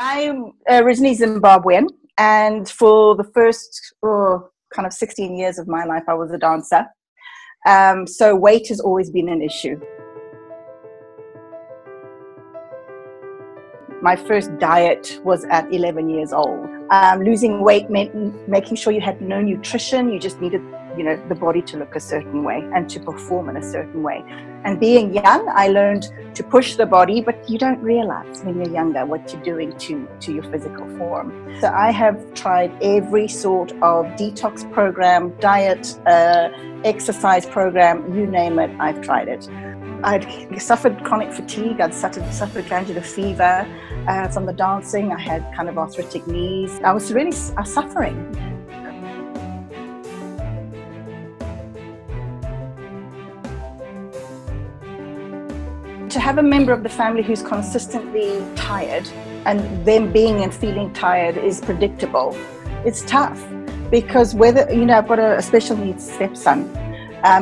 I'm originally Zimbabwean, and for the first kind of 16 years of my life, I was a dancer. So weight has always been an issue. My first diet was at 11 years old. Losing weight meant making sure you had no nutrition. You just needed, the body to look a certain way and to perform in a certain way. And being young, I learned to push the body, but you don't realize when you're younger what you're doing to your physical form. So I have tried every sort of detox program, diet, exercise program, you name it, I've tried it. I'd suffered chronic fatigue, I'd suffered glandular fever from the dancing, I had kind of arthritic knees. I was really suffering. To have a member of the family who's consistently tired, and them being and feeling tired is predictable. It's tough because I've got a special needs stepson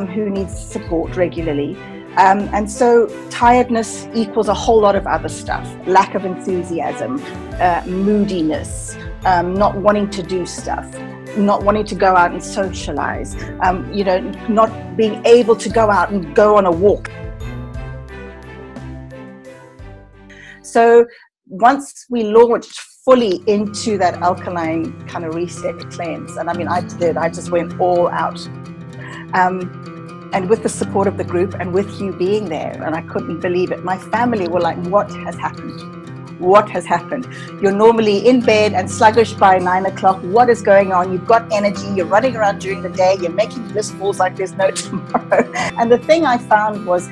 who needs support regularly. And so tiredness equals a whole lot of other stuff. Lack of enthusiasm, moodiness, not wanting to do stuff, not wanting to go out and socialize, not being able to go out and go on a walk. So once we launched fully into that alkaline kind of reset cleanse, and I just went all out. And with the support of the group and with you being there, and I couldn't believe it. My family were like, what has happened? What has happened? You're normally in bed and sluggish by 9 o'clock. What is going on? You've got energy. You're running around during the day. You're making bliss balls like there's no tomorrow. And the thing I found was,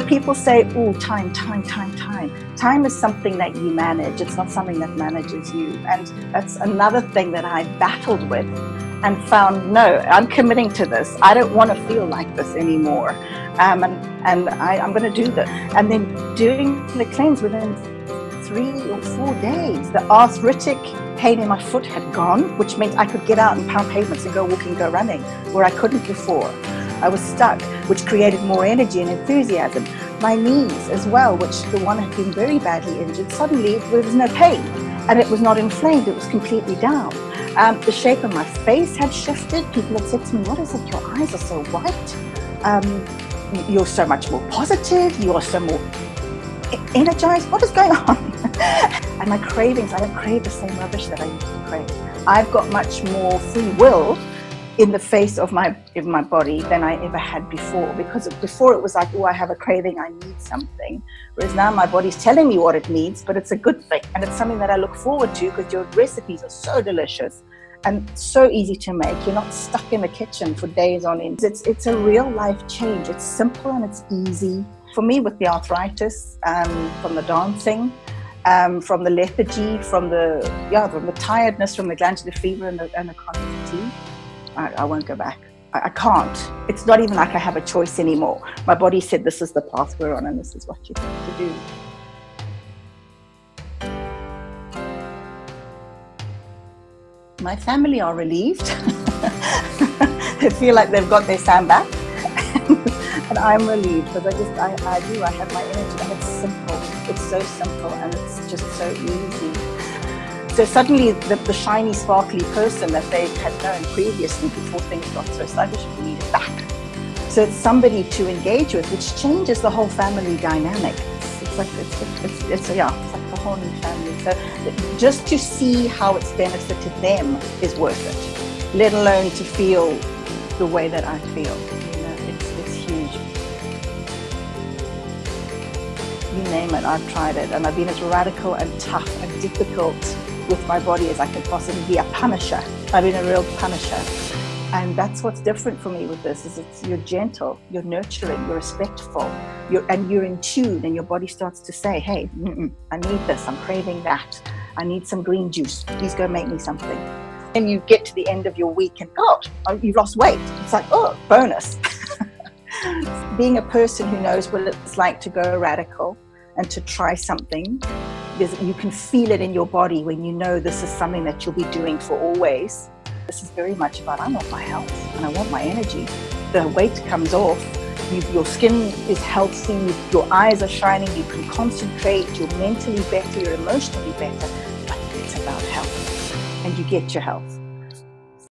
people say, oh, time. Time is something that you manage. It's not something that manages you. And that's another thing that I battled with. And found, no, I'm committing to this. I don't want to feel like this anymore. And I'm going to do this. And then doing the cleanse within 3 or 4 days, the arthritic pain in my foot had gone, which meant I could get out and pound pavements and go walking, go running, where I couldn't before. I was stuck, which created more energy and enthusiasm. My knees as well, which the one had been very badly injured, suddenly there was no pain. And it was not inflamed, it was completely down. The shape of my face had shifted. People had said to me, what is it? Your eyes are so white. You're so much more positive. You are so more energized. What is going on? And my cravings, I don't crave the same rubbish that I used to crave. I've got much more free will in the face of my body than I ever had before. Because before it was like, oh, I have a craving, I need something. Whereas now my body's telling me what it needs, but it's a good thing. And it's something that I look forward to because your recipes are so delicious and so easy to make. You're not stuck in the kitchen for days on end. It's a real life change. It's simple and it's easy. For me, with the arthritis, from the dancing, from the lethargy, from the tiredness, from the glandular fever and the chronic fatigue, I won't go back. I can't. It's not even like I have a choice anymore. My body said this is the path we're on and this is what you have to do. My family are relieved. They feel like they've got their Sam back. And I'm relieved because I have my energy and it's simple. It's so simple and it's just so easy. So suddenly the shiny, sparkly person that they had known previously before things got so sluggish for me is back. So it's somebody to engage with, which changes the whole family dynamic. It's like a whole new family. So just to see how it's benefited them is worth it, let alone to feel the way that I feel. It's huge. You name it, I've tried it, and I've been as radical and tough and difficult with my body as I could possibly be. A punisher. I've been a real punisher. And that's what's different for me with this, is you're gentle, you're nurturing, you're respectful, and you're in tune, and your body starts to say, hey, I need this, I'm craving that, I need some green juice, please go make me something. And you get to the end of your week and, God, you've lost weight. It's like, oh, bonus. Being a person who knows what it's like to go radical and to try something, you can feel it in your body when you know this is something that you'll be doing for always. This is very much about, I want my health and I want my energy. The weight comes off, your skin is healthy, your eyes are shining, you can concentrate, you're mentally better, you're emotionally better. and you get your health.